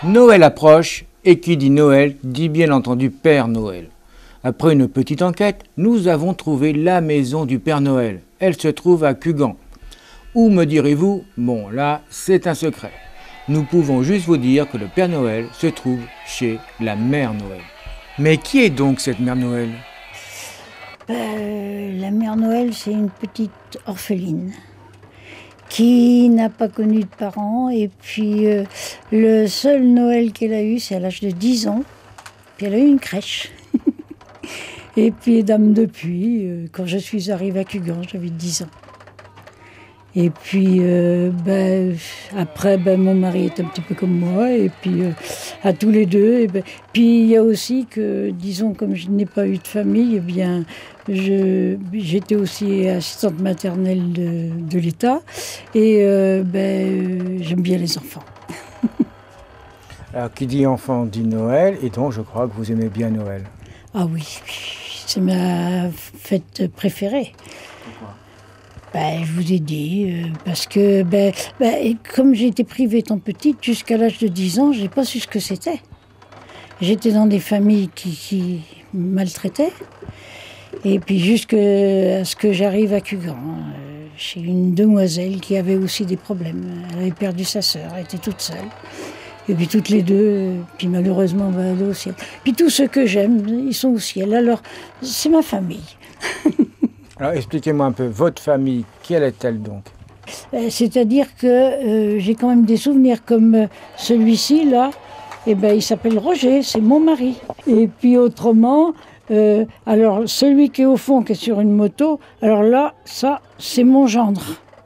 Noël approche et qui dit Noël dit bien entendu Père Noël. Après une petite enquête, nous avons trouvé la maison du Père Noël. Elle se trouve à Cugand. Où me direz-vous? Bon, là, c'est un secret. Nous pouvons juste vous dire que le Père Noël se trouve chez la Mère Noël. Mais qui est donc cette Mère Noël? La Mère Noël, c'est une petite orpheline qui n'a pas connu de parents. Et puis, le seul Noël qu'elle a eu, c'est à l'âge de 10 ans. Puis elle a eu une crèche. Et puis, dame depuis, quand je suis arrivée à Cugand, j'avais 10 ans. Et puis, après, mon mari est un petit peu comme moi, et puis à tous les deux. Puis il y a aussi que, disons, comme je n'ai pas eu de famille, eh bien, j'étais aussi assistante maternelle de l'État, et j'aime bien les enfants. Alors, qui dit enfant dit Noël, et donc je crois que vous aimez bien Noël. Ah oui, c'est ma fête préférée. Pourquoi? Je vous ai dit, parce que comme j'ai été privée étant petite, jusqu'à l'âge de 10 ans, je n'ai pas su ce que c'était. J'étais dans des familles qui maltraitaient. Et puis jusqu'à ce que j'arrive à Cugand, chez une demoiselle qui avait aussi des problèmes. Elle avait perdu sa sœur, elle était toute seule. Et puis toutes les deux, puis malheureusement, elle est au ciel. Puis tous ceux que j'aime, ils sont au ciel. Alors, c'est ma famille. Alors expliquez-moi un peu, votre famille, quelle est-elle donc? C'est-à-dire que j'ai quand même des souvenirs comme celui-ci, là, il s'appelle Roger, c'est mon mari. Et puis autrement, alors celui qui est au fond, qui est sur une moto, alors là, ça, c'est mon gendre.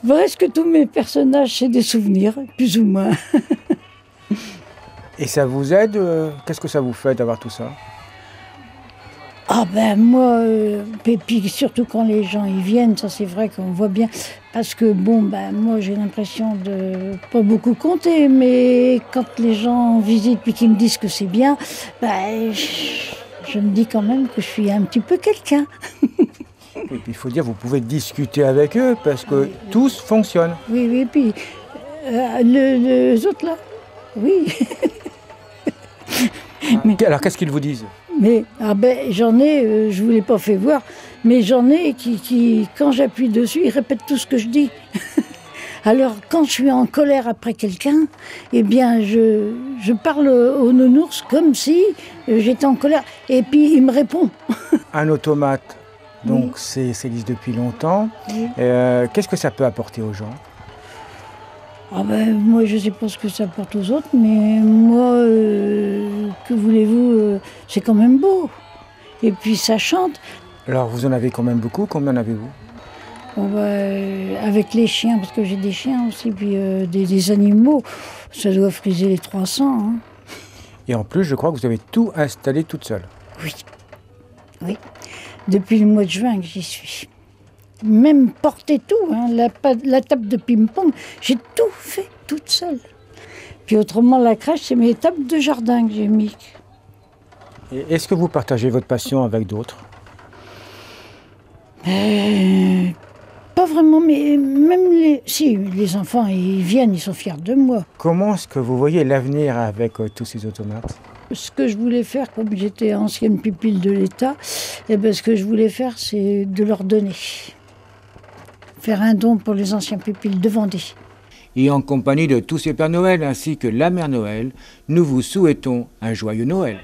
Presque tous mes personnages, c'est des souvenirs, plus ou moins. Et ça vous aide? Qu'est-ce que ça vous fait d'avoir tout ça? Ah moi, et puis surtout quand les gens y viennent, ça c'est vrai qu'on voit bien. Parce que moi j'ai l'impression de pas beaucoup compter, mais quand les gens visitent puis qu'ils me disent que c'est bien, je me dis quand même que je suis un petit peu quelqu'un. Et puis il faut dire, vous pouvez discuter avec eux parce que tous fonctionnent. Oui, et puis les autres là, oui. Alors qu'est-ce qu'ils vous disent? Mais j'en ai, je ne vous l'ai pas fait voir, mais j'en ai qui, quand j'appuie dessus, ils répètent tout ce que je dis. Alors, quand je suis en colère après quelqu'un, eh bien, je parle au nounours comme si j'étais en colère. Et puis, il me répond. Un automate, donc Oui. ça existe depuis longtemps. Oui. Qu'est-ce que ça peut apporter aux gens? Moi, je ne sais pas ce que ça apporte aux autres, mais moi, que voulez-vous, c'est quand même beau. Et puis, ça chante. Alors, vous en avez quand même beaucoup. Combien en avez-vous? Avec les chiens, parce que j'ai des chiens aussi, puis des animaux, ça doit friser les 300. Hein. Et en plus, je crois que vous avez tout installé toute seule. Oui. Depuis le mois de juin que j'y suis. Même porter tout, hein, la table de ping-pong, j'ai tout fait toute seule. Puis autrement, la crèche, c'est mes tables de jardin que j'ai mis. Et est-ce que vous partagez votre passion avec d'autres? Pas vraiment, mais même les enfants, ils viennent, ils sont fiers de moi. Comment est-ce que vous voyez l'avenir avec tous ces automates? Ce que je voulais faire, comme j'étais ancienne pupille de l'État, ce que je voulais faire, c'est de leur donner. Faire un don pour les anciens pupilles de Vendée. Et en compagnie de tous ces Pères Noël ainsi que la Mère Noël, nous vous souhaitons un joyeux Noël.